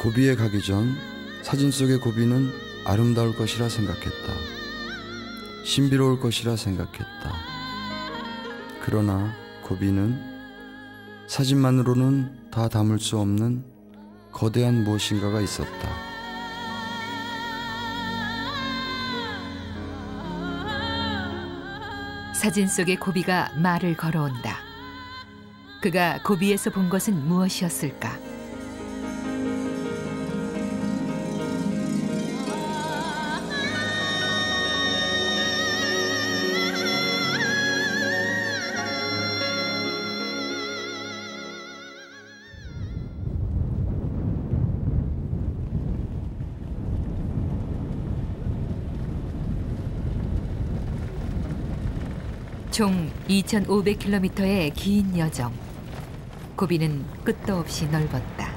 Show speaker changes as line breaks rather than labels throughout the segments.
고비에 가기 전 사진 속의 고비는 아름다울 것이라 생각했다. 신비로울 것이라 생각했다. 그러나 고비는 사진만으로는 다 담을 수 없는 거대한 무엇인가가 있었다.
사진 속의 고비가 말을 걸어온다. 그가 고비에서 본 것은 무엇이었을까? 총 2,500km의 긴 여정. 고비는 끝도 없이 넓었다.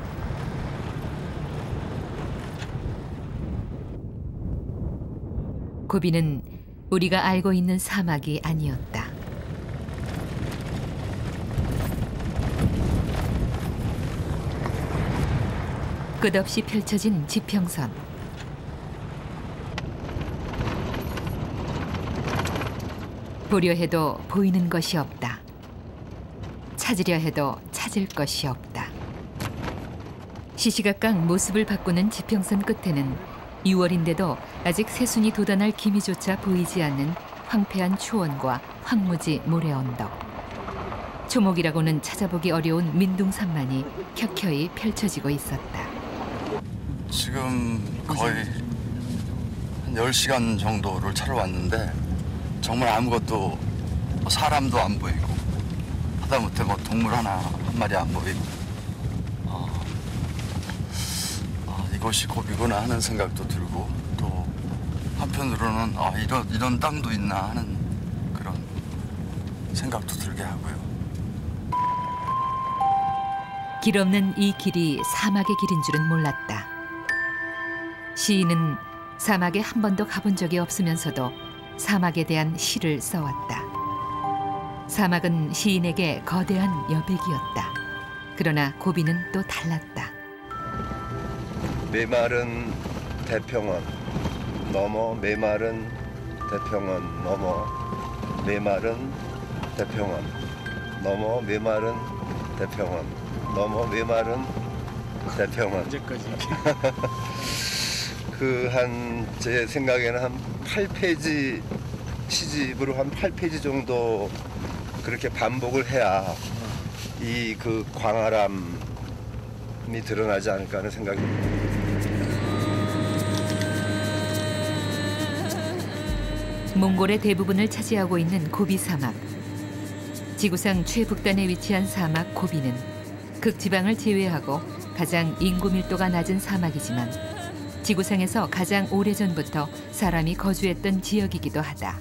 고비는 우리가 알고 있는 사막이 아니었다. 끝없이 펼쳐진 지평선. 보려 해도 보이는 것이 없다. 찾으려 해도 찾을 것이 없다. 시시각각 모습을 바꾸는 지평선 끝에는 6월인데도 아직 새순이 돋아날 기미조차 보이지 않는 황폐한 초원과 황무지 모래언덕. 초목이라고는 찾아보기 어려운 민둥산만이 켜켜이 펼쳐지고 있었다.
지금 거의 한 10시간 정도를 차로 왔는데 정말 아무것도, 사람도 안 보이고 하다못해 뭐 동물 한 마리 안 보이고 이것이 고비구나 하는 생각도 들고, 또 한편으로는 이런 땅도 있나 하는 그런 생각도 들게 하고요.
길 없는 이 길이 사막의 길인 줄은 몰랐다. 시인은 사막에 한 번도 가본 적이 없으면서도 사막에 대한 시를 써왔다. 사막은 시인에게 거대한 여백이었다. 그러나 고비는 또 달랐다.
메마른 대평원 넘어 메마른 대평원 넘어 메마른 대평원 넘어 메마른 대평원 넘어 메마른 대평원.
언제까지?
제 생각에는 한 8페이지 시집으로 한 8페이지 정도 그렇게 반복을 해야 이 그 광활함이 드러나지 않을까 하는 생각이 듭니다.
몽골의 대부분을 차지하고 있는 고비 사막. 지구상 최북단에 위치한 사막 고비는 극지방을 제외하고 가장 인구 밀도가 낮은 사막이지만 지구상에서 가장 오래전부터 사람이 거주했던 지역이기도 하다.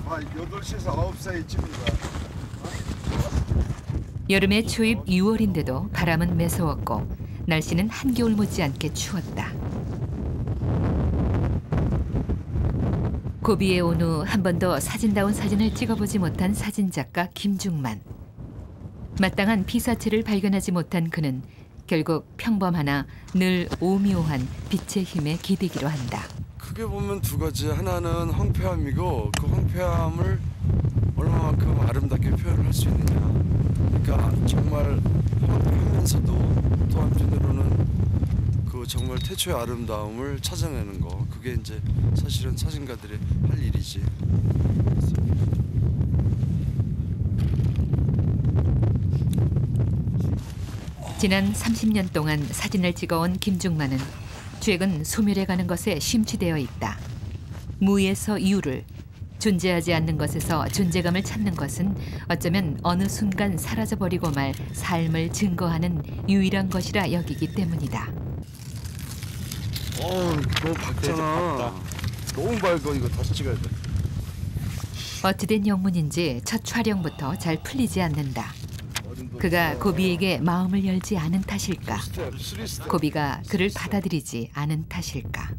한 8시에서 9시쯤이다.
여름의 초입 6월인데도 바람은 매서웠고 날씨는 한겨울 못지않게 추웠다. 고비에 온 후 한 번도 사진다운 사진을 찍어보지 못한 사진작가 김중만. 마땅한 피사체를 발견하지 못한 그는 결국 평범하나 늘 오묘한 빛의 힘에 기대기로 한다.
크게 보면 두 가지. 하나는 황폐함이고, 그 황폐함을 얼마만큼 아름답게 표현을 할 수 있느냐. 그러니까 정말 황폐하면서도 또 한편으로는 그 정말 태초의 아름다움을 찾아내는 거. 그게 이제 사실은 사진가들이 할 일이지.
지난 30년 동안 사진을 찍어온 김중만은 최근 소멸해가는 것에 심취되어 있다. 무에서 유를, 존재하지 않는 것에서 존재감을 찾는 것은 어쩌면 어느 순간 사라져버리고 말 삶을 증거하는 유일한 것이라 여기기 때문이다.
너무 밝잖아. 너무 밝아. 이거 다시 찍어야 돼.
어찌된 영문인지 첫 촬영부터 잘 풀리지 않는다. 그가 고비에게 마음을 열지 않은 탓일까? 고비가 그를 받아들이지 않은 탓일까?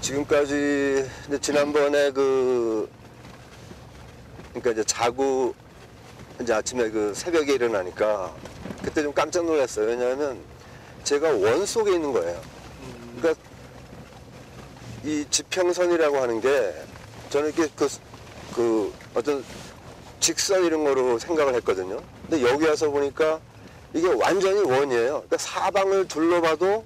지금까지 이제 지난번에 그러니까 이제 자고 이제 아침에 그 새벽에 일어나니까 그때 좀 깜짝 놀랐어요. 왜냐하면 제가 원 속에 있는 거예요. 그러니까 이 지평선이라고 하는 게 저는 이렇게 그 어떤 직선 이런 거로 생각을 했거든요. 근데 여기 와서 보니까 이게 완전히 원이에요. 그러니까 사방을 둘러봐도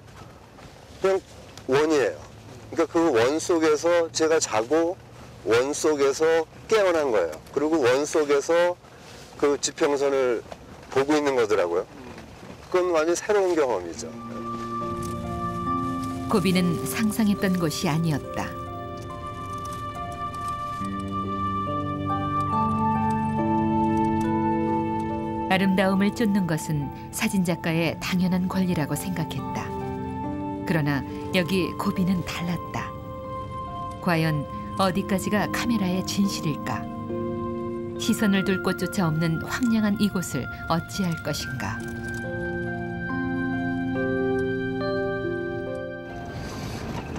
그냥 원이에요. 그러니까 그 원 속에서 제가 자고 원 속에서 깨어난 거예요. 그리고 원 속에서 그 지평선을 보고 있는 거더라고요. 그건 완전히 새로운 경험이죠.
고비는 상상했던 곳이 아니었다. 아름다움을 쫓는 것은 사진작가의 당연한 권리라고 생각했다. 그러나 여기 고비는 달랐다. 과연 어디까지가 카메라의 진실일까? 시선을 둘 곳조차 없는 황량한 이곳을 어찌할 것인가?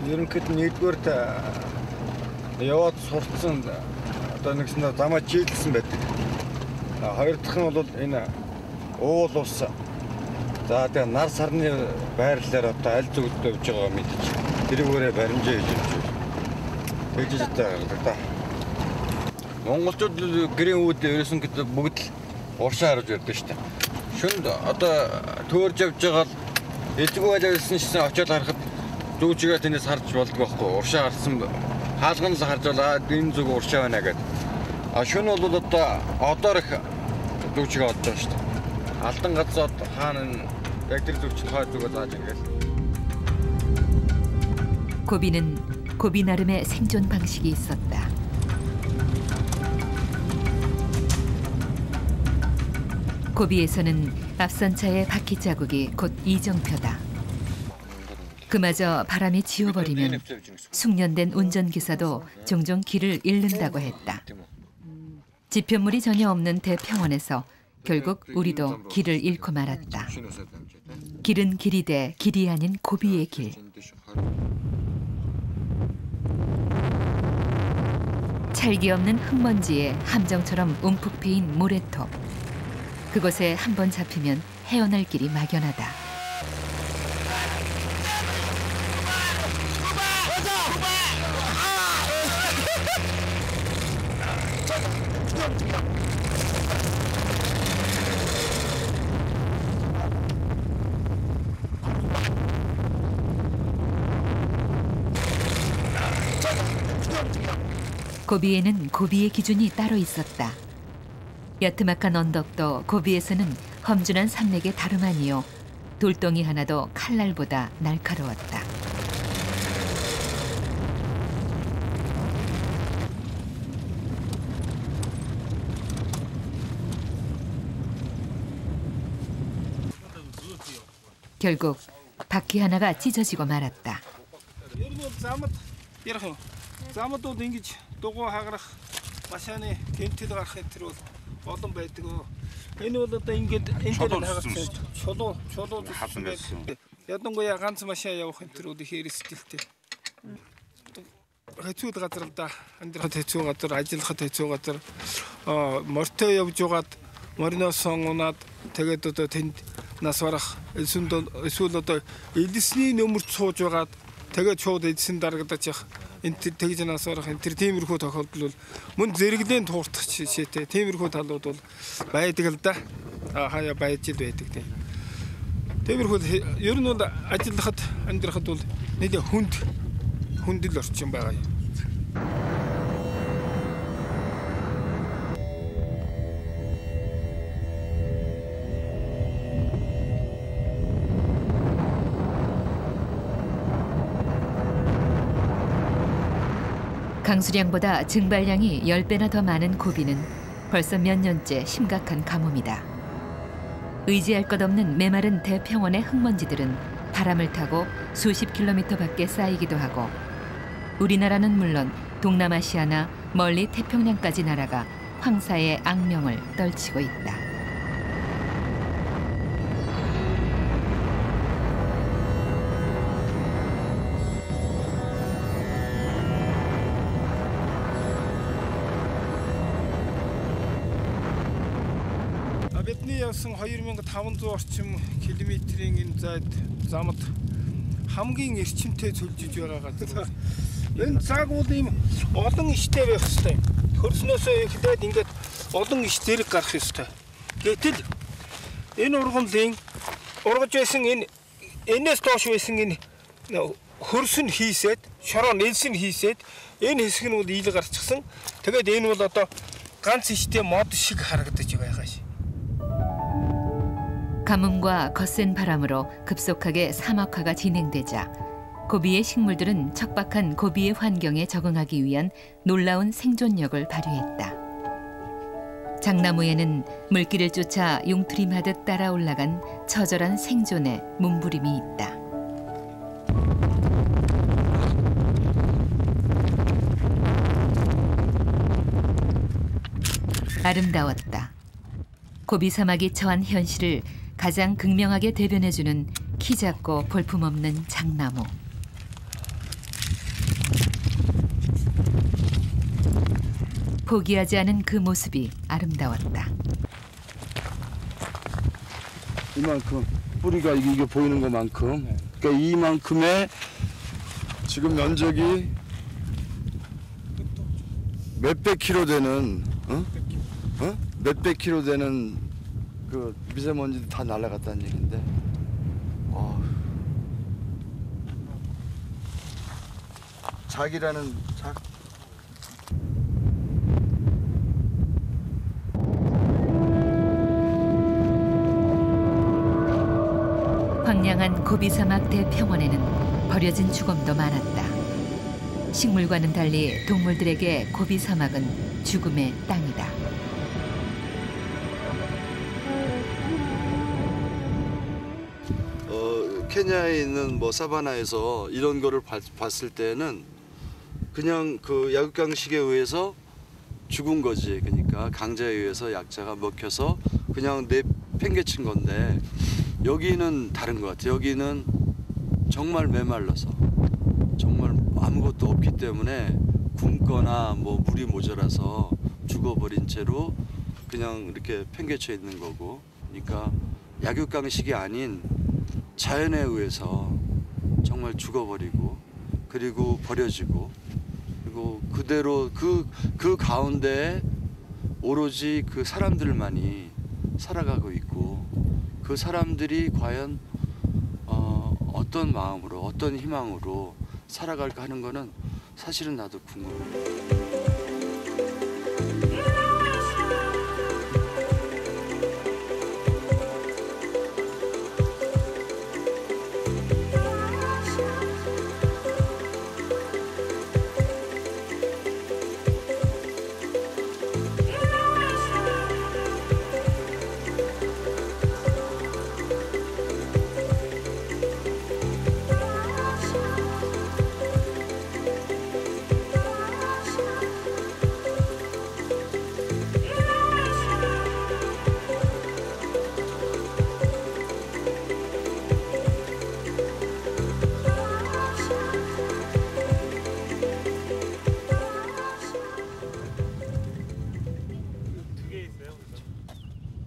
Ерөнхийд нэгдүгээр та яваад сурцсан одоо нэгснээр замаа чийлсэн байдаг. Хоёр дахь нь бол энэ уул ус. За тэгээ нар сарны байрлалаар одоо аль зүгт явж байгаа мэдчих. Тэрүүгээрээ баримжаа хийж байна. Тэгж байгаа. Монголчууд гэрийн үүд ерөөсөн гэдэг бүгд л уршаа харж ярьдаг шүү дээ. Шүнд одоо төөрж явж байгаа л элдгүү байлсан шин очиод харахад зүүжигээ тэнэс харж болдгоо байхгүй. Уршаа гарсан хаалган л харж байгаа энэ зүг уршаа байна гэдэг. А шүн бол одоо их зүүжигээ одож байгаа шүү дээ. Алдан газрууд хаана яг тэр зүгч хаа зүгөө зааж ингээл.
고비는 고비 나름의 생존 방식이 있었다. 고비에서는 앞선 차의 바퀴 자국이 곧 이정표다. 그마저 바람이 지워버리면 숙련된 운전기사도 종종 길을 잃는다고 했다. 지편물이 전혀 없는 대평원에서 결국 우리도 길을 잃고 말았다. 길은 길이 돼 길이 아닌 고비의 길. 찰기 없는 흙먼지에 함정처럼 움푹 패인 모래톱. 그곳에 한 번 잡히면 헤어날 길이 막연하다. 고비에는 고비의 기준이 따로 있었다. 여트막한 언덕도 고비에서는 험준한 산맥의 다름 아니요 돌덩이 하나도 칼날보다 날카로웠다. 결국 바퀴 하나가 찢어지고 말았다.
Замууд ингэж дугуй хагарах машины тэмтэд гарах энэ бол олон байдаг. Энэ бол одоо ингэж энэ дээр хагацсан чулуу хавсан байсан. Ядангуяа ганц машин явах энэ төрүүд их эрсдэлтэй. Хэцүү газар л да. Амьдрахад хэцүү газар, ажиллахад хэцүү газар. Морьтой явж угаад мориноос унаад тэгээд одоо тэнд нас барах эсвэл одоо элэсний нөмөрт сууж угаад тэгээд шууд эдсэн дарагдаж явах. Энэ тэгж насаарах энэ тиймэрхүү тохиолдол бол мөн зэрэглэн туурдах жишээтэй тиймэрхүү талууд бол байдаг л да. Хаяа байж л байдаг тийм. Тиймэрхүү ер нь бол ажиллахад амьдрахад бол нэг хүндэл орчин байгаа юм.
강수량보다 증발량이 10배나 더 많은 고비는 벌써 몇 년째 심각한 가뭄이다. 의지할 것 없는 메마른 대평원의 흙먼지들은 바람을 타고 수십 킬로미터 밖에 쌓이기도 하고 우리나라는 물론 동남아시아나 멀리 태평양까지 날아가 황사의 악명을 떨치고 있다.
Миний явсан 2500 орчим километрийн энэ замд хамгийн эрчимтэй цөлжиж байгаа газар. Энэ цаг бол ийм олон иштэй байх хэрэгтэй. Хөрснөөсөө эхлээд ингээд олон иш зэрэг гарах ёстой. Гэтэл энэ ургамлын ургаж байсан энэс доош байсан энэ хөрс нь хийсээд, шороо нэлс нь хийсээд энэ хэсэг нь бол ийл гарчихсан. Тэгээд энэ бол одоо ганц иштэй мод шиг харагдаж байгаа ш.
가뭄과 거센 바람으로 급속하게 사막화가 진행되자 고비의 식물들은 척박한 고비의 환경에 적응하기 위한 놀라운 생존력을 발휘했다. 장나무에는 물길을 쫓아 용트림하듯 따라 올라간 처절한 생존의 몸부림이 있다. 아름다웠다. 고비 사막이 처한 현실을 가장 극명하게 대변해주는 키 작고 볼품없는 장나무. 포기하지 않은 그 모습이 아름다웠다.
이만큼 뿌리가 이게 보이는 것만큼, 그러니까 이만큼의 지금 면적이 몇백 킬로 되는, 몇백 킬로 되는 그 미세먼지도 다 날아갔다는 얘기인데, 작이라는 작.
황량한 고비 사막 대평원에는 버려진 죽음도 많았다. 식물과는 달리 동물들에게 고비 사막은 죽음의 땅이다.
케냐에 있는 뭐 사바나에서 이런 거를 봤을 때는 그냥 그 약육강식에 의해서 죽은 거지. 그러니까 강자에 의해서 약자가 먹혀서 그냥 내팽개친 건데, 여기는 다른 것 같아요. 여기는 정말 메말라서 정말 아무것도 없기 때문에 굶거나 뭐 물이 모자라서 죽어버린 채로 그냥 이렇게 팽개쳐 있는 거고, 그러니까 약육강식이 아닌 자연에 의해서 정말 죽어버리고, 그리고 버려지고, 그리고 그대로 그 가운데에 오로지 그 사람들만이 살아가고 있고, 그 사람들이 과연 어떤 마음으로, 어떤 희망으로 살아갈까 하는 거는 사실은 나도 궁금해.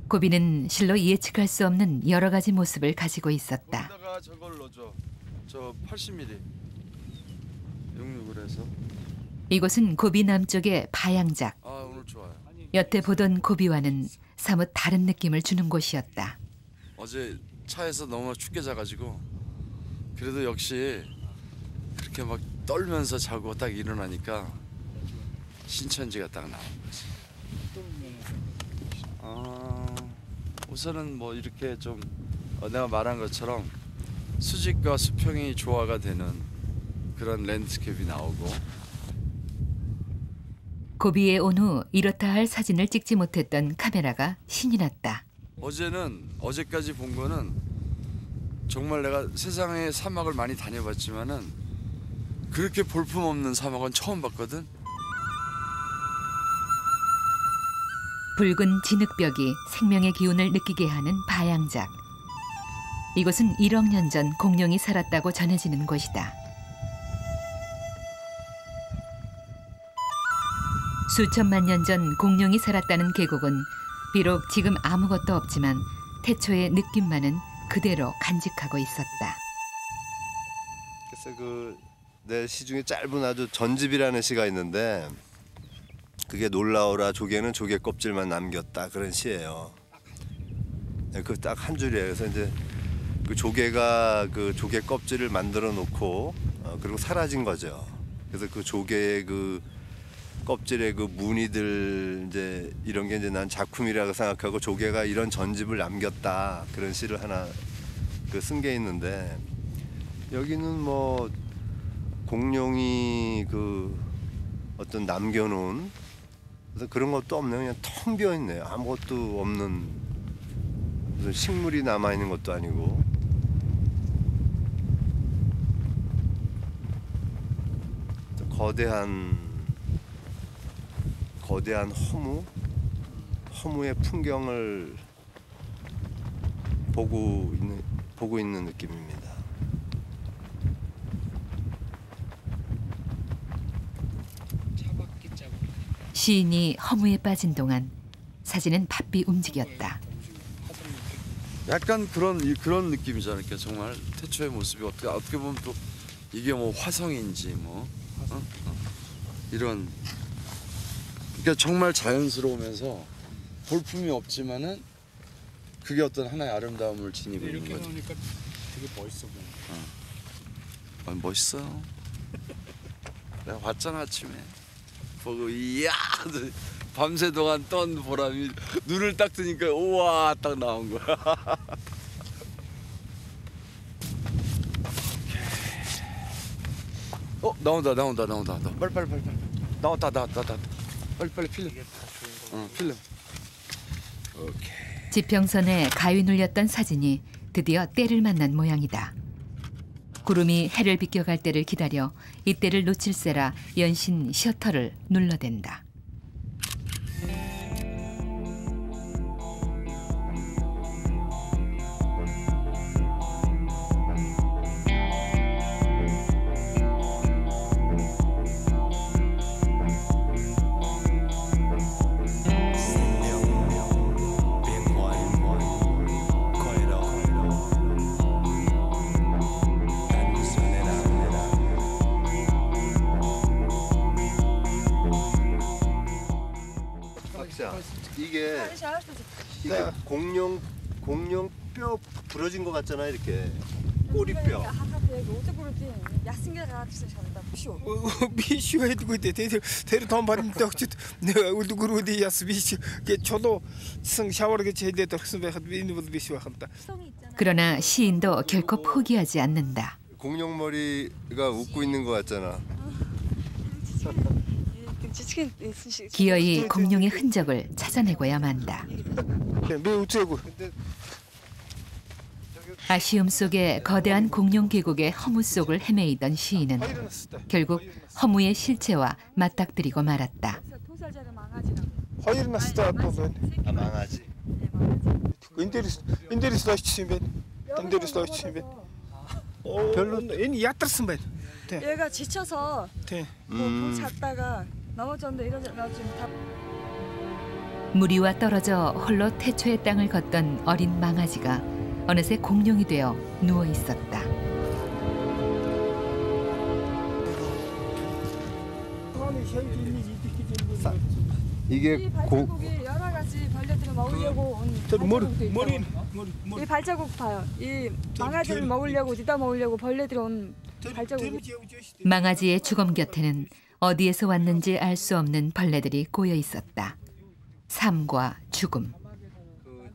고비는 실로 예측할 수 없는 여러 가지 모습을 가지고 있었다.
여기다가 저걸 넣어줘. 저 80mm 66을 해서.
이곳은 고비 남쪽의 바양작.
오늘 좋아요.
여태 보던 고비와는 사뭇 다른 느낌을 주는 곳이었다.
어제 차에서 너무 춥게 자가지고, 그래도 역시 그렇게 막 떨면서 자고 딱 일어나니까 신천지가 딱 나온 거지. 우선은 뭐 이렇게 좀 내가 말한 것처럼 수직과 수평이 조화가 되는 그런 랜드스케이프가 나오고,
고비에 온 후 이렇다 할 사진을 찍지 못했던 카메라가 신이 났다.
어제까지 본 거는 정말 내가 세상의 사막을 많이 다녀봤지만은 그렇게 볼품없는 사막은 처음 봤거든.
붉은 진흙벽이 생명의 기운을 느끼게 하는 바양작. 이곳은 1억 년 전 공룡이 살았다고 전해지는 곳이다. 수천만 년 전 공룡이 살았다는 계곡은 비록 지금 아무것도 없지만 태초의 느낌만은 그대로 간직하고 있었다.
그래서 내 시 중에 짧은 아주 전집이라는 시가 있는데 그게 놀라워라 조개는 조개 껍질만 남겼다 그런 시예요. 그 딱 한 줄이에요. 그래서 이제 그 조개가 그 조개 껍질을 만들어 놓고 그리고 사라진 거죠. 그래서 그 조개의 그 껍질의 그 무늬들 이제 이런 게 이제 난 작품이라고 생각하고 조개가 이런 전집을 남겼다 그런 시를 하나 쓴 게 있는데 여기는 뭐 공룡이 어떤 남겨놓은 그래서 그런 것도 없네요. 그냥 텅 비어 있네요. 아무것도 없는 무슨 식물이 남아 있는 것도 아니고. 거대한 허무의 풍경을 보고 있는 느낌입니다.
시인이 허무에 빠진 동안 사진은 바삐 움직였다.
약간 그런 느낌이잖아요. 그러니까 정말 태초의 모습이 어떻게 보면 또 이게 뭐 화성인지 뭐 이런 그러니까 정말 자연스러우면서 볼품이 없지만은 그게 어떤 하나의 아름다움을 지니고 있는 거죠.
나오니까 되게 멋있어 보여.
멋있어요. 내가 봤잖아 아침에 보고 이야 밤새 동안 떤 보람이 눈을 딱 뜨니까 우와 딱 나온 거야. 나온다. 빨리. 나왔다. 빨리 필름. 필름. 오케이.
지평선에 가위 눌렸던 사진이 드디어 때를 만난 모양이다. 구름이 해를 비껴갈 때를 기다려 이때를 놓칠세라 연신 셔터를 눌러댄다.
이게 공룡 뼈 부러진 것 같잖아 이렇게 꼬리뼈.
Биш юу байдгүй дээ. Тэр том баримттай өгчөд үлдгэрүүд яс биш. Гэ чулуусан шавар гэж хэлээд орсон байхад энэ бол биш байх л да.
그러나 시인도 결코 포기하지 않는다.
공룡 머리가 웃고 있는 것 같잖아.
기어이 공룡의 흔적을 찾아내고야 만다. 아쉬움 속에 거대한 공룡 계곡의 허무 속을 헤매이던 시인은 결국 허무의 실체와 맞닥뜨리고 말았다.
Хоёр настай бол байна.
망하지.
Энэ дээрээс очсон юм байна. Энэ дээрээс очсон юм байна. 별로 энэ 얕арсан байна.
얘가 지쳐서
네.
뭐 잤다가 넘어졌는데 이러나 지금 다
무리와 떨어져 홀로 태초의 땅을 걷던 어린 망아지가 어느새 공룡이 되어 누워 있었다.
이게
이 발자국이 여러 가지 벌레들을 먹으려고 온 발자국도 있고 이 발자국 봐요. 이 망아지를 먹으려고 뒤다 먹으려고 벌레들이 온 발자국이
망아지의 주검 곁에는 어디에서 왔는지 알 수 없는 벌레들이 꼬여 있었다. 삶과 죽음.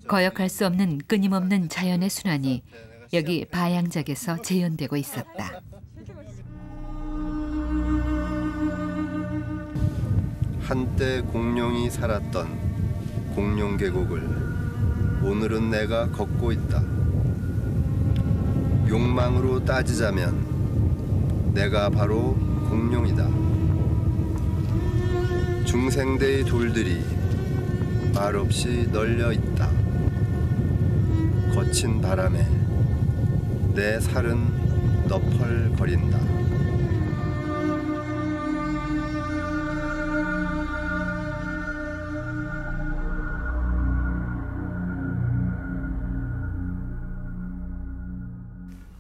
거역할 수 없는 끊임없는 자연의 순환이 여기 바양작에서 재현되고 있었다.
한때 공룡이 살았던 공룡 계곡을 오늘은 내가 걷고 있다. 욕망으로 따지자면 내가 바로 공룡이다. 중생대의 돌들이 말없이 널려 있다. 거친 바람에 내 살은 너펄거린다.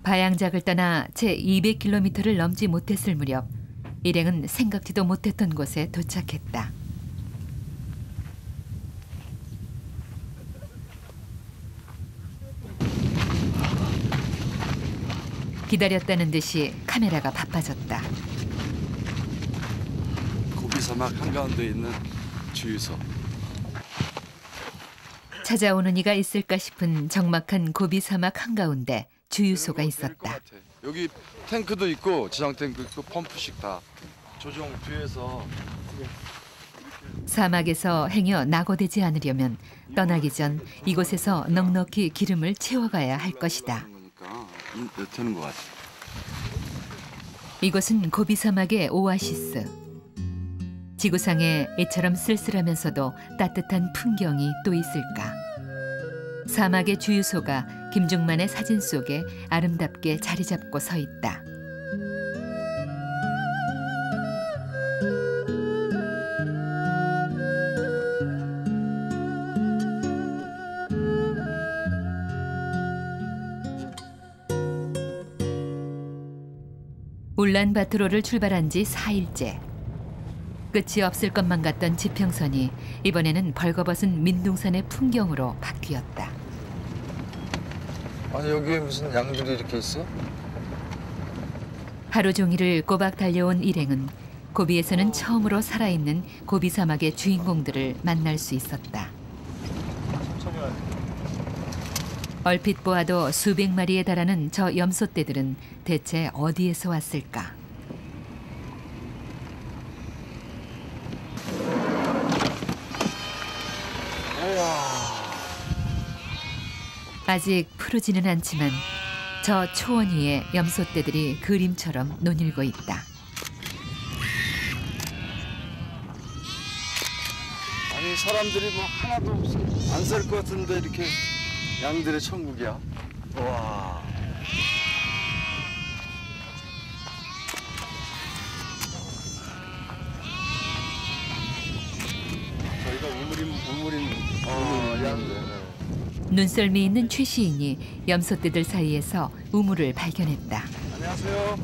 바양작을 떠나 채 200km를 넘지 못했을 무렵 일행은 생각지도 못했던 곳에 도착했다. 기다렸다는 듯이 카메라가 바빠졌다.
고비 사막 한가운데 있는 주유소.
찾아오는 이가 있을까 싶은 적막한 고비 사막 한가운데 주유소가 있었다.
여기 탱크도 있고 지상 탱크 있고 펌프식 다 조종 뒤에서.
사막에서 행여 낙오되지 않으려면 떠나기 전 이곳에서 넉넉히 기름을 채워가야 할 것이다.
되는 것 같아.
이곳은 고비 사막의 오아시스. 지구상에 이처럼 쓸쓸하면서도 따뜻한 풍경이 또 있을까? 사막의 주유소가 김중만의 사진 속에 아름답게 자리 잡고 서 있다. 울란바토르를 출발한 지 4일째. 끝이 없을 것만 같던 지평선이 이번에는 벌거벗은 민둥산의 풍경으로 바뀌었다.
아니 여기에 무슨 양들이 이렇게 있어?
하루 종일을 꼬박 달려온 일행은 고비에서는 처음으로 살아있는 고비 사막의 주인공들을 만날 수 있었다. 얼핏 보아도 수백 마리에 달하는 저 염소떼들은 대체 어디에서 왔을까? 아직 푸르지는 않지만 저 초원 위에 염소떼들이 그림처럼 논일고 있다.
아니 사람들이 뭐 하나도 안 살 것 같은데 이렇게 양들의 천국이야. 와. 저희가 우물인 양들.
눈썰미 있는 최 시인이 염소떼들 사이에서 우물을 발견했다.
안녕하세요.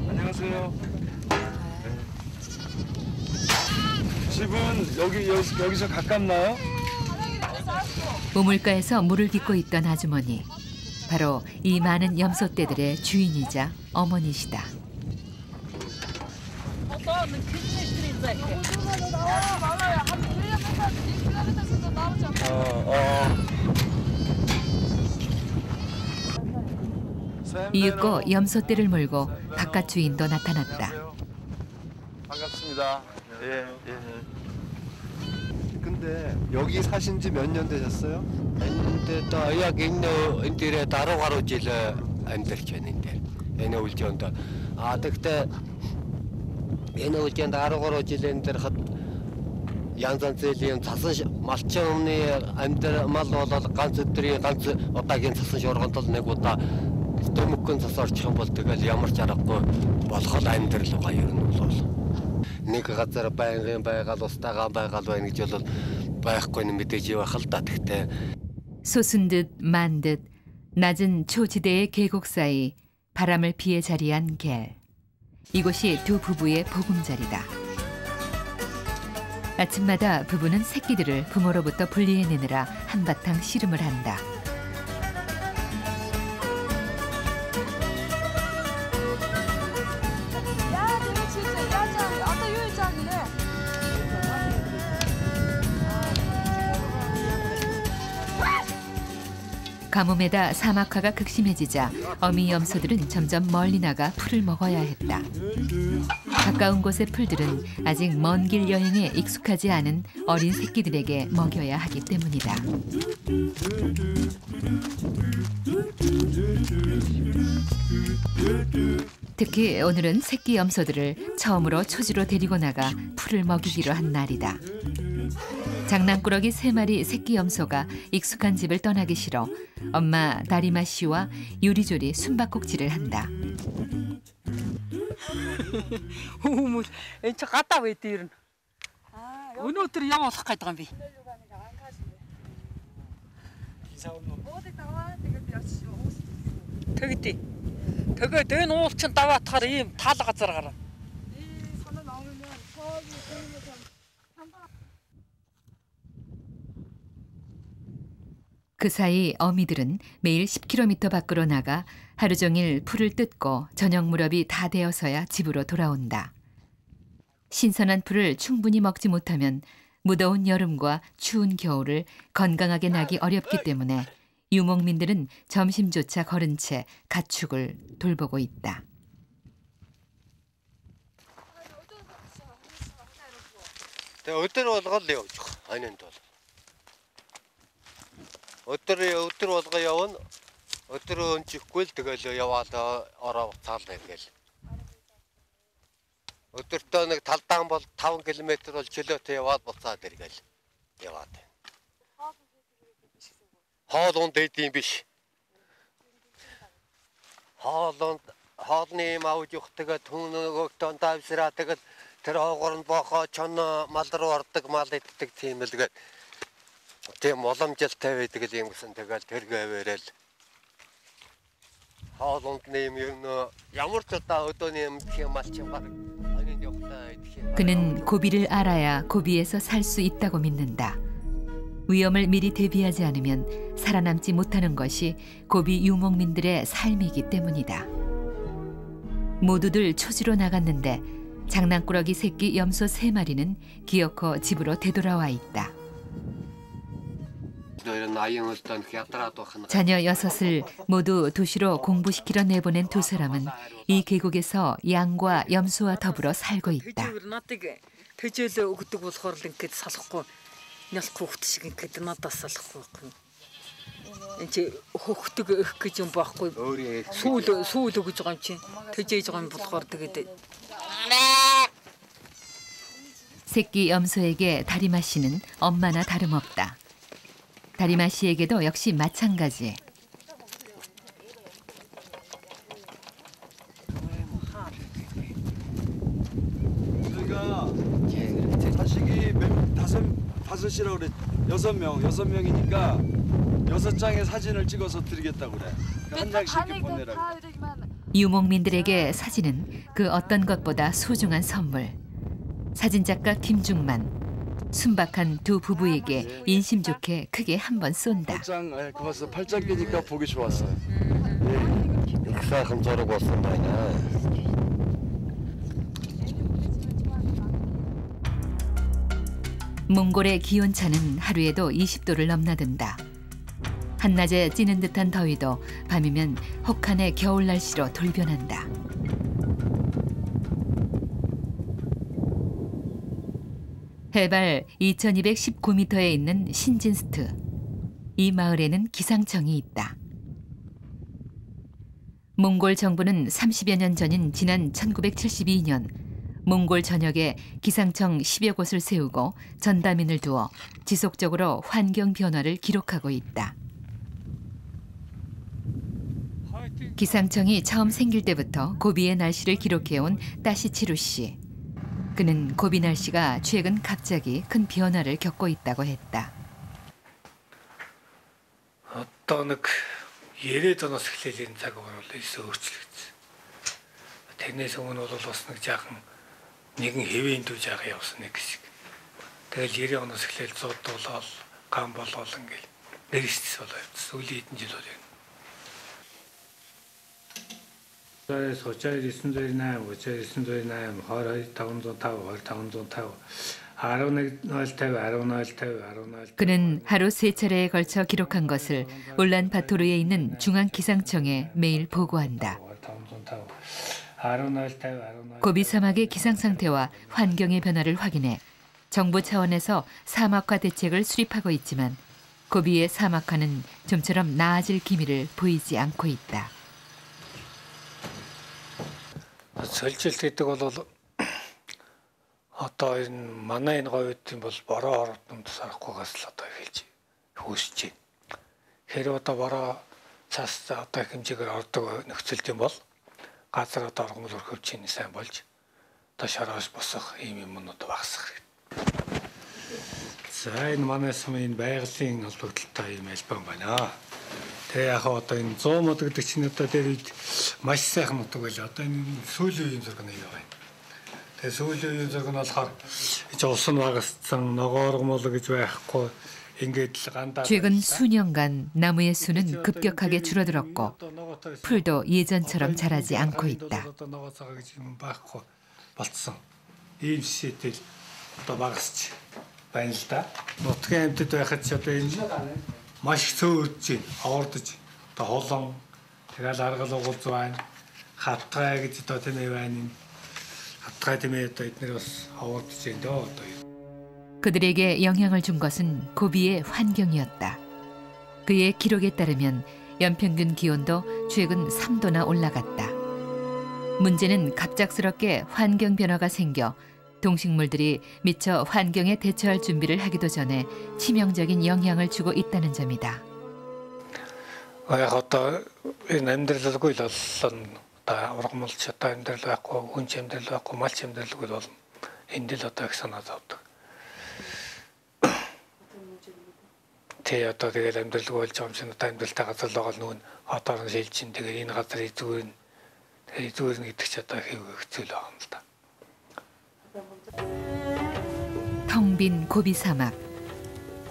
안녕하세요. 집은 여기서 가깝나요?
우물가에서 물을 빚고 있던 아주머니. 바로 이 많은 염소떼들의 주인이자 어머니시다. 이윽고 염소떼를 몰고 바깥 주인도 나타났다.
반갑습니다. 예.
근데 여기 사신 지 몇 년 되셨어요?
근데 또 яг энэ энтерэ даруй гаруй жил амьдарч байна энэ дээр. Энэ үйлчэнд тэгтээ энэ үйлчэнд 10 гаруй жил энэ дээр хад янз янзын цасан малчин өмнө амьдар мал болол ганц өдрийн ганц удаагийн цасан шуурганд л нэг удаа дөмөггөн цас орчих юм бол тэгэл ямар ч аргагүй болох амьдрал байгаа ер нь бол нэг газар байнгын байгаль устагаан байгаль байна гэж бол байхгүй нь мэдээж явах л да. тэгтээ
솟은 듯 만 듯 낮은 초지대의 계곡 사이 바람을 피해 자리한 겔. 이곳이 두 부부의 보금자리다. 아침마다 부부는 새끼들을 부모로부터 분리해내느라 한바탕 씨름을 한다. 가뭄에다 사막화가 극심해지자 어미 염소들은 점점 멀리 나가 풀을 먹어야 했다. 가까운 곳의 풀들은 아직 먼 길 여행에 익숙하지 않은 어린 새끼들에게 먹여야 하기 때문이다. 특히 오늘은 새끼 염소들을 처음으로 초지로 데리고 나가 풀을 먹이기로 한 날이다. 장난꾸러기 3마리 새끼 염소가 익숙한 집을 떠나기 싫어 엄마 다리마 씨와 요리조리 숨바꼭질을 한다.
어머, 저 갔다 왜 뛰는? 어느 어떻게 야마 sak했다 비. Тэгдий. Тэгээд энэ уул чинь даваатахаар ийм таал газар гараа.
이 산을 넘으면 저기 보이는 산파.
그 사이 어미들은 매일 10km 밖으로 나가 하루 종일 풀을 뜯고 저녁 무렵이 다 되어서야 집으로 돌아온다. 신선한 풀을 충분히 먹지 못하면 무더운 여름과 추운 겨울을 건강하게 나기 어렵기 때문에 유목민들은 점심조차 거른 채 가축을 돌보고 있다.
өдөр болгоо л явж байгаа. Анинт бол. өдөр болгоо явна. өдөр өнчихгүй л тэгэл яваад ороо цаална ингээл. өдөртөө нэг талдаан бол 5 км бол чөлөөтэй яваад буцаад иргээл. Яваад. Хоолунд дэйдэм биш. Хоолны мавж ухтагаа түн нөгөөтөн давсраа тэгэл тэр хоогорн бохоо чон мал руу ордог мал иддэг тийм л гээд тийм уламжлалтай байдаг юм гэсэн тэгэл тэргээвэрэл хоолунд нэм юм ямар ч удаа өдөөний юм тийм мал чинь баг анин явахтаа идэх.
그는 고비를 알아야 고비에서 살 수 있다고 믿는다. 위험을 미리 대비하지 않으면 살아남지 못하는 것이 고비 유목민들의 삶이기 때문이다. 모두들 초지로 나갔는데 장난꾸러기 새끼 염소 3마리는 기어코 집으로 되돌아와 있다. 자녀 6을 모두 도시로 공부시키러 내보낸 두 사람은 이 계곡에서 양과 염소와 더불어 살고 있다.
Тэжээлээ өгдөг болохоор л ингээд салахгүй нялх хүүхд шиг ингээд надаас салахгүй байхгүй. Энд чи хөөхдөг их гэж юм байхгүй. Сүүл өгж байгаа юм чи. Тэжээж байгаа юм болохоор тэгээд
새끼 염소에게 다리마 씨는 엄마나 다름없다. 다리마 씨에게도 역시 마찬가지.
저희가 자식이 다섯이라고 그래. 6명이니까 6장의 사진을 찍어서 드리겠다고 그래. 한 장씩 이렇게 보내라고.
유목민들에게 사진은 그 어떤 것보다 소중한 선물. 사진작가 김중만, 순박한 두 부부에게 인심 좋게 크게 한 번 쏜다.
8장, 고맙습니다. 8장 끼니까 보기 좋았어요.
익사금 저러고 왔습니다.
몽골의 기온차는 하루에도 20도를 넘나든다. 한낮에 찌는 듯한 더위도 밤이면 혹한의 겨울 날씨로 돌변한다. 해발 2219m에 있는 신진스트. 이 마을에는 기상청이 있다. 몽골 정부는 30여 년 전인 지난 1972년 몽골 전역에 기상청 10여 곳을 세우고 전담인을 두어 지속적으로 환경 변화를 기록하고 있다. 기상청이 처음 생길 때부터 고비의 날씨를 기록해온 따시치루 씨. 그는 고비 날씨가 최근 갑자기 큰 변화를 겪고 있다고 했다.
어떤 예를 들어서 эхлэлийн цаг бол эсвэл өөрчлөгдсөн. Тэрнээс өмнө бол бас нэг жаахан нэгэн хэвийн дүү жаахан явсан нэг хэсэг. Тэгэл 90 оноос эхлээл зууд болол гам болол ингээл нэрсэс болоо явсан. Сүүлийн хэдэн жил бол юм. 1998, 1998, 22,505, 11,050.
그는 하루 3차례에 걸쳐 기록한 것을 울란바토르에 있는 중앙기상청에 매일 보고한다. 고비 사막의 기상 상태와 환경의 변화를 확인해 정부 차원에서 사막화 대책을 수립하고 있지만 고비의 사막화는 좀처럼 나아질 기미를 보이지 않고 있다.
Солжилт гэдэг бол одоо энэ манай энэ говьдын бол бороо ордонд сарахгүйгаас л одоо эхэлж хөөсч байна. Хэрэг одоо бороо цаас одоо хэмжээгээр ордог нөхцөлт юм бол газар одоо оргомол өрхөвч чинь сайн болж одоо шороос босох ийм юмнууд багасах хэрэгтэй. За энэ манай сумын байгалийн холбогдлолтой ийм альбом байна. Тэгээ яг одоо энэ 100 мод гэдэг чинь одоо дээр үед маш сайхан нутаг байл. Одоо энэ сүүлийн үеийн зураг нэг байна. Тэгээ сүүлийн үеийн зураг нь болохоор улс нь багассан, ногооргомол гэж байхгүй.
최근 수년간 나무의 수는 급격하게 줄어들었고 풀도 예전처럼 자라지 않고 있다. 그들에게 영향을 준 것은 고비의 환경이었다. 그의 기록에 따르면 연평균 기온도 최근 3도나 올라갔다. 문제는 갑작스럽게 환경 변화가 생겨 동식물들이 미처 환경에 대처할 준비를 하기도 전에 치명적인 영향을 주고 있다는 점이다.
Тэгээ одоо тэгээд амьдралгүй болж байгаа юм чинь одоо амьдралтай газар л байгаа нүүн хотоор нь шилжин тэгээ энэ газрыг зүгээр нь гэдэг ч одоо хэцүү л байгаа юм л да.
텅 빈 고비 사막.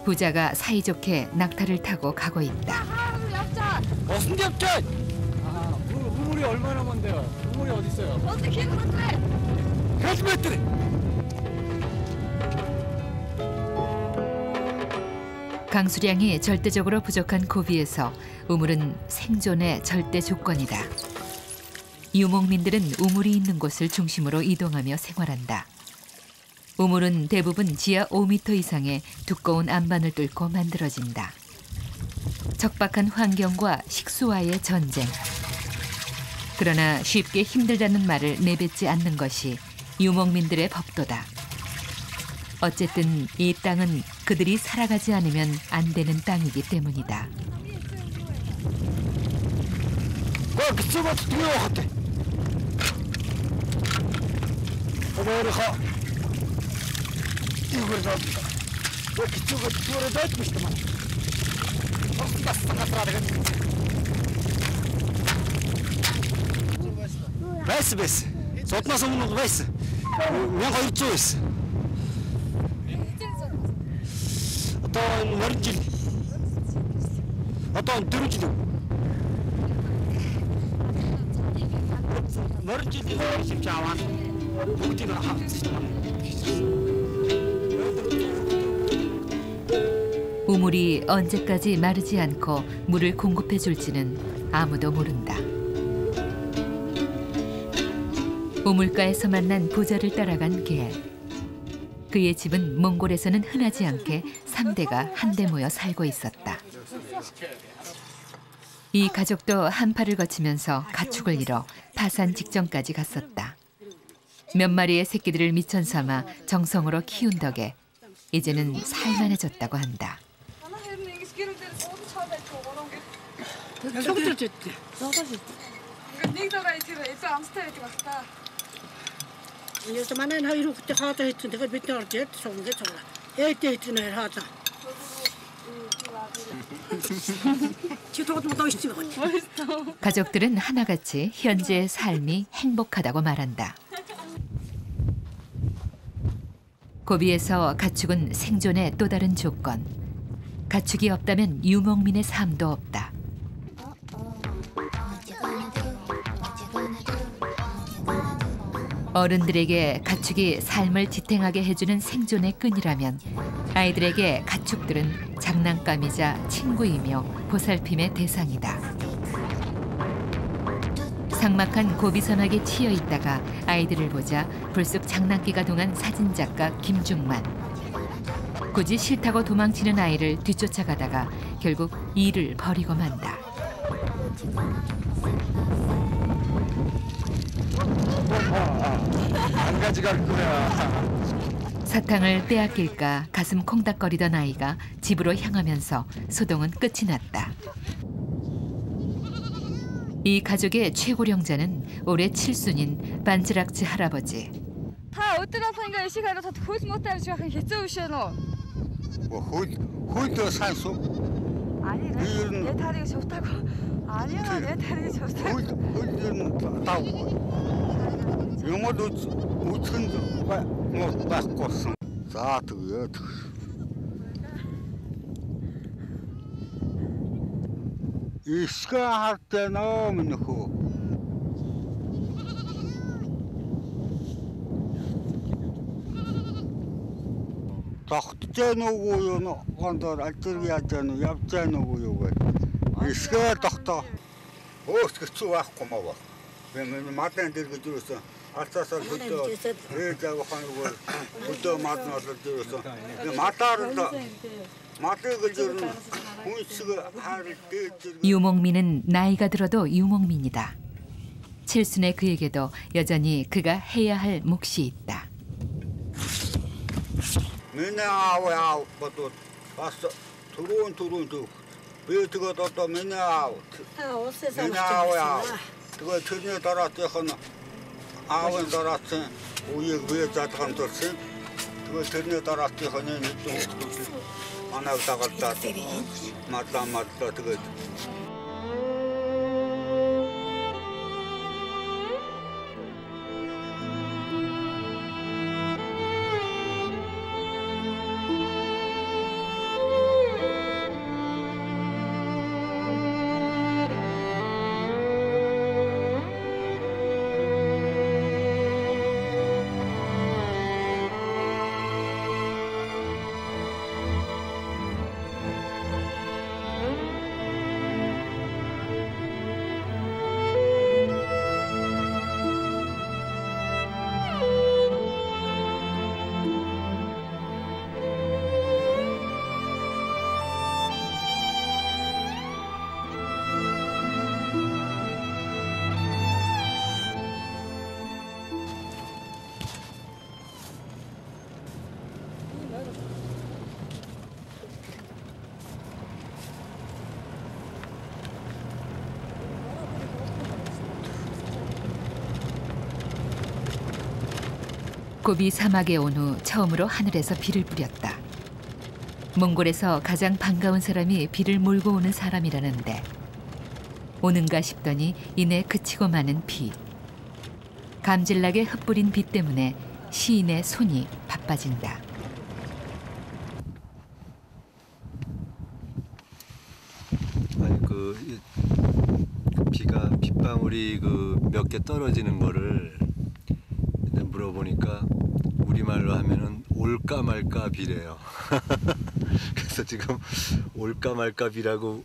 부자가 사이좋게 낙타를 타고 가고 있다.
무슨 잡자? 우물이 얼마나 먼데요? 우물이 어디 있어요? 어떻게 해봤대? 해봤대.
강수량이 절대적으로 부족한 고비에서 우물은 생존의 절대 조건이다. 유목민들은 우물이 있는 곳을 중심으로 이동하며 생활한다. 우물은 대부분 지하 5m 이상의 두꺼운 안반을 뚫고 만들어진다. 척박한 환경과 식수와의 전쟁. 그러나 쉽게 힘들다는 말을 내뱉지 않는 것이 유목민들의 법도다. 어쨌든 이 땅은 그들이 살아가지 않으면 안 되는 땅이기 때문이다.
베스. 쏟나서 먹는 거 베스. 내가 이쪽 있어. 어떤 머리질. 어떤 드루질. 머리질이 쉽지 않아. 목지가
우물이 언제까지 마르지 않고 물을 공급해 줄지는 아무도 모른다. 우물가에서 만난 부자를 따라간 개. 그의 집은 몽골에서는 흔하지 않게 3대가 한데 모여 살고 있었다. 이 가족도 한파를 거치면서 가축을 잃어 파산 직전까지 갔었다. 몇 마리의 새끼들을 미천 삼아 정성으로 키운 덕에 이제는 살만해졌다고 한다. 가족들은 하나같이 현재의 삶이 행복하다고 말한다. 고비에서 가축은 생존의 또 다른 조건. 가축이 없다면 유목민의 삶도 없다. 어른들에게 가축이 삶을 지탱하게 해주는 생존의 끈이라면 아이들에게 가축들은 장난감이자 친구이며 보살핌의 대상이다. 삭막한 고비 사막에 치여 있다가 아이들을 보자 불쑥 장난기가 동한 사진작가 김중만. 굳이 싫다고 도망치는 아이를 뒤쫓아가다가 결국 일을 버리고 만다.
안 가져갈 거야.
사탕을 빼앗길까 가슴 콩닥거리던 아이가 집으로 향하면서 소동은 끝이 났다. 이 가족의 최고령자는 올해 칠순인 반지락지 할아버지.
다 어떠다니까 이 시간에 다 хөл муутай авч явах хэцүү биш ээ нөө.
Хөлдөө сайн суу.
아니 내 다리가 좋다고. 아니야 내 다리가 좋다고.
үлдэн тав. Юмд үцхэнд байхгүй болсон. За тэгээд Ишгэ хартай нөө минөхөө. Тогтож нүгүү юу гондор альтерг яаж яана явж нүгүү юу гэж. Ишгэ тогтоо. Өөс хэцүү байхгүй маа. Би мадан дээр гэж юусэн. Алцаасаа хөдөө ээж авахын үгээр хөдөө мад нь болоод юусэн. Мадаар л 마드가 저는 혼수가 하를 때
유목민은 나이가 들어도 유목민이다. 칠순의 그에게도 여전히 그가 해야 할 몫이 있다.
맨날 아우 뭐또 봤어 두루운 베트가 또 맨날 아우 그거 전에 따라서는 아우는 따라서 우유 위에 자타간 돌지 그거 전에 따라서는 또 하나 다갔다 맞다 그거
고비 사막에 온 후 처음으로 하늘에서 비를 뿌렸다. 몽골에서 가장 반가운 사람이 비를 몰고 오는 사람이라는데 오는가 싶더니 이내 그치고 마는 비. 감질나게 흩뿌린 비 때문에 시인의 손이 바빠진다.
아니 비가 빗방울이 몇 개 떨어지는 거를 물어보니까 우리말로 하면은 올까 말까 비래요. 그래서 지금 올까 말까 비라고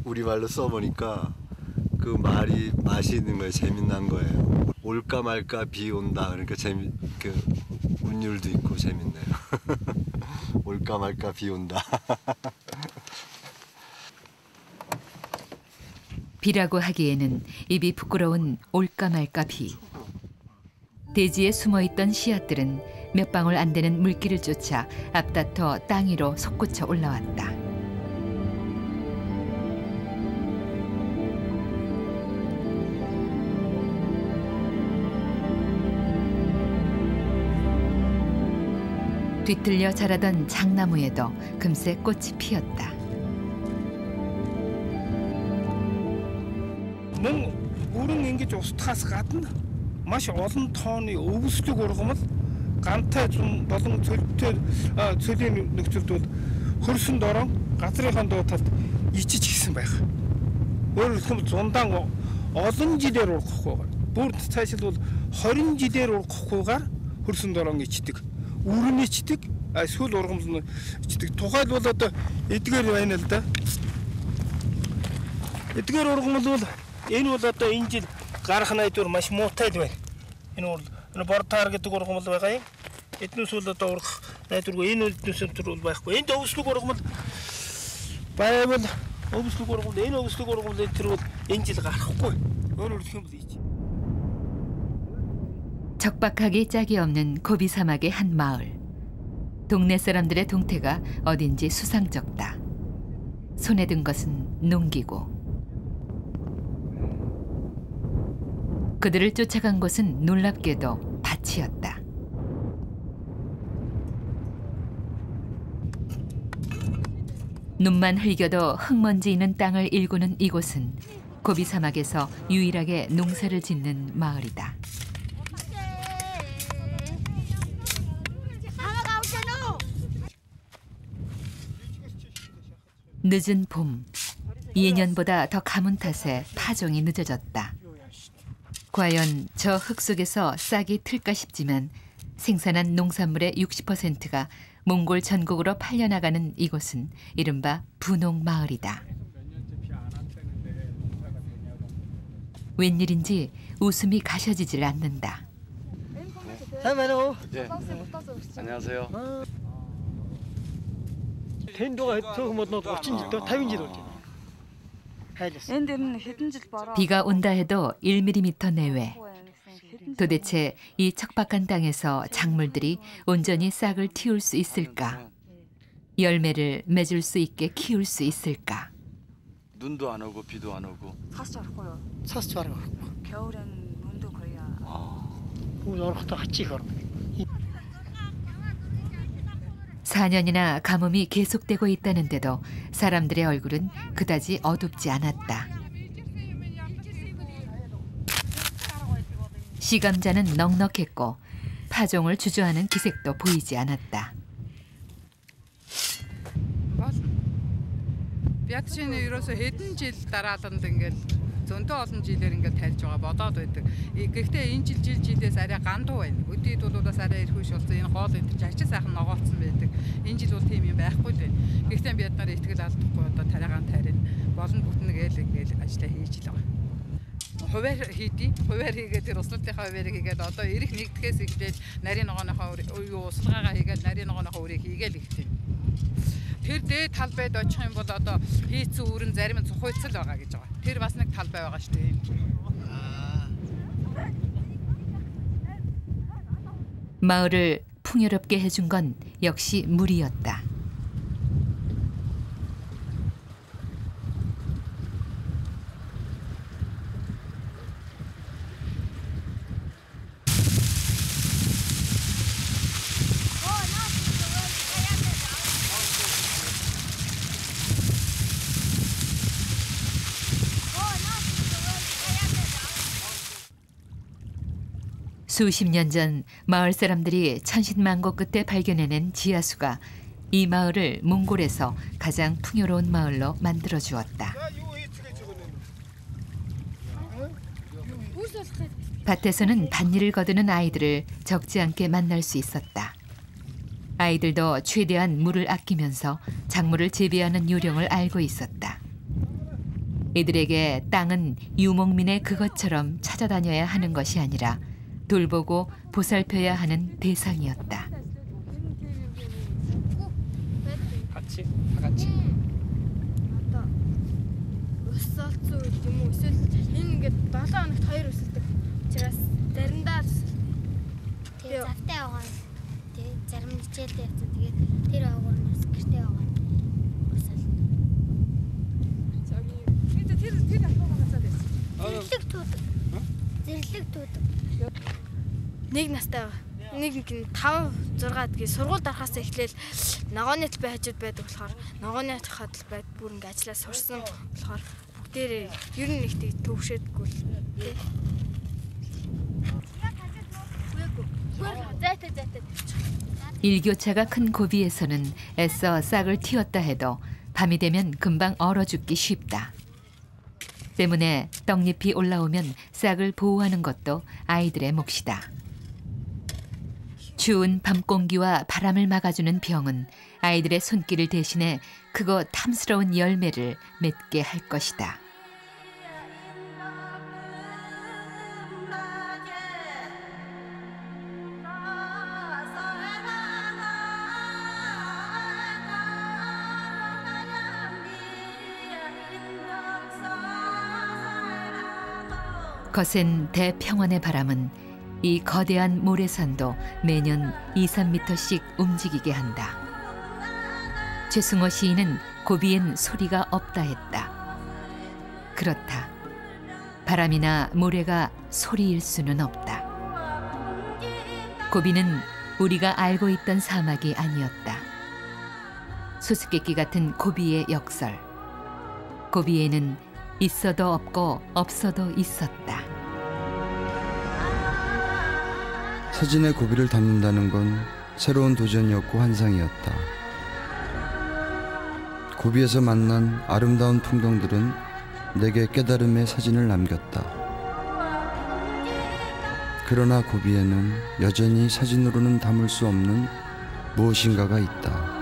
우리말로 써보니까 그 말이 맛이 있는 거예요. 재밌는 거예요. 올까 말까 비 온다. 그러니까 운율도 있고 재밌네요. 올까 말까 비 온다.
비라고 하기에는 입이 부끄러운 올까 말까 비. 대지에 숨어있던 씨앗들은 몇 방울 안 되는 물길을 쫓아 앞다퉈 땅 위로 솟구쳐 올라왔다. 뒤틀려 자라던 장나무에도 금세 꽃이 피었다.
Мөн бүрэн ингэж устгаас гадна маш олон тооны өвөслөг ургамал гантай зүүн болон цөлийн нөхцөлд бол хөрсөнд орон газрынхаа дуу талд ичиж гисэн байх. Өөрөөр хэлбэл зундаан олон жилээр ургахгүйгээр бүр цаашил бол 20 жилээр ургахгүйгээр хөрсөнд орон ичдэг. Үрэн ичдэг, эсвэл ургамал ичдэг. Тухайл бол одоо эдгээр байна л да. Эдгээр ургамал бол энэ бол одоо энэ жил гарах найдвар маш муутай л байна. Энэ бол бортаар гэдэг ургамал байгаа юм. Эднээс бол одоо ургах найдваргүй энэ үднээс бол байхгүй. Энд өвслөг ургамал байвал өвслөг ургамал энэ өвслөг ургамал энэ бол энэ жил гарахгүй. Өөрөөр хэлбэл
척박하기 짝이 없는 고비 사막의 한 마을. 동네 사람들의 동태가 어딘지 수상쩍다. 손에 든 것은 농기고. 그들을 쫓아간 곳은 놀랍게도 밭이었다. 눈만 흘겨도 흙먼지 있는 땅을 일구는 이곳은 고비 사막에서 유일하게 농사를 짓는 마을이다. 늦은 봄, 예년보다 더 가문 탓에 파종이 늦어졌다. 과연 저 흙 속에서 싹이 틀까 싶지만 생산한 농산물의 60%가 몽골 전국으로 팔려나가는 이곳은 이른바 분홍마을이다. 웬일인지 웃음이 가셔지질 않는다.
예. 안녕하세요.
비가 온다 해도 1mm 내외. 도대체 이 척박한 땅에서 작물들이 온전히 싹을 틔울 수 있을까? 열매를 맺을 수 있게 키울 수 있을까?
눈도 안 오고 비도 안 오고.
사서 자라고.
겨울엔 눈도 거의 안.
우리 어른도 같이 걸어.
4년이나 가뭄이 계속되고 있다는데도 사람들의 얼굴은 그다지 어둡지 않았다. 시감자는 넉넉했고 파종을 주저하는 기색도 보이지 않았다.
Яг чинь ерөөсө хэдэн жил дарааланд ингээл зөндөө олон жилээр ингээл тарьж байгаа бодоод байдаг. Гэхдээ энэ жилээс арай гандуу байна. Өдийд бол бас арай ирэх биш болсон. Энэ хоол энэ ажил сайхан ногоолцсон байдаг. Энэ жил бол тийм юм байхгүй л байна. Гэхдээ бид нар итгэл алдахгүй одоо тариагаан тарина. Болон бүтэн гээл ингээл ажиллаа хийж л байгаа. Хуваар хийдий. Хуваар хийгээд тэр услалтынхаа хуваарийг хийгээд одоо ирэх нэгдгээс эхлээд нарийн ногооныхоо юу услаагаа хийгээд нарийн ногооныхоо үрийг хийгээл ихтэй. Тэр дээд талбайд очих юм бол одоо хийцэн үүрэн зарим нь цухойцол байгаа гэж байгаа. Тэр бас нэг талбай байгаа шүү дээ.
마을을 풍요롭게 해준 건 역시 물이었다. 수십 년 전 마을 사람들이 천신만고 끝에 발견해낸 지하수가 이 마을을 몽골에서 가장 풍요로운 마을로 만들어 주었다. 밭에서는 밭일을 거두는 아이들을 적지 않게 만날 수 있었다. 아이들도 최대한 물을 아끼면서 작물을 재배하는 요령을 알고 있었다. 이들에게 땅은 유목민의 그것처럼 찾아다녀야 하는 것이 아니라 돌보고 보살펴야 하는 대상이었다.
같이 다 같이.
Одоо өсөлцөө гэдэг юм уу? Эсвэл энэ ингээд 7 хоногт 2 өсөлдөг. Учраас заримдаа тэгээ завтай байгаа. Тэгээ зарим нь хичээлдээ явцсан. Тэгээд тэр агуурнаас гэртээ байгаа. Өсөл.
저기 тэр ахмаа цаад байсан.
Зэрлэг туудаг. Зэрлэг туудаг. Нэг настай нэг 5 6 тэгээ сургууль дарахаас эхлээл ногооны талбай хажууд байдаг болохоор ногооны талбайд бүр ингээ ажиллаа сурсан болохоор бүгдээрээ ер нь ихтэй төвшөөдгүй л тий.
일교차가 큰 고비에서는 애써 싹을 틔웠다 해도 밤이 되면 금방 얼어 죽기 쉽다. 때문에 떡잎이 올라오면 싹을 보호하는 것도 아이들의 몫이다. 추운 밤 공기와 바람을 막아주는 병은 아이들의 손길을 대신해 크고 탐스러운 열매를 맺게 할 것이다. 거센 대평원의 바람은 이 거대한 모래산도 매년 2~3m씩 움직이게 한다. 최승호 시인은 고비엔 소리가 없다 했다. 그렇다. 바람이나 모래가 소리일 수는 없다. 고비는 우리가 알고 있던 사막이 아니었다. 수수께끼 같은 고비의 역설. 고비에는 있어도 없고 없어도 있었다.
사진에 고비를 담는다는 건 새로운 도전이었고 환상이었다. 고비에서 만난 아름다운 풍경들은 내게 깨달음의 사진을 남겼다. 그러나 고비에는 여전히 사진으로는 담을 수 없는 무엇인가가 있다.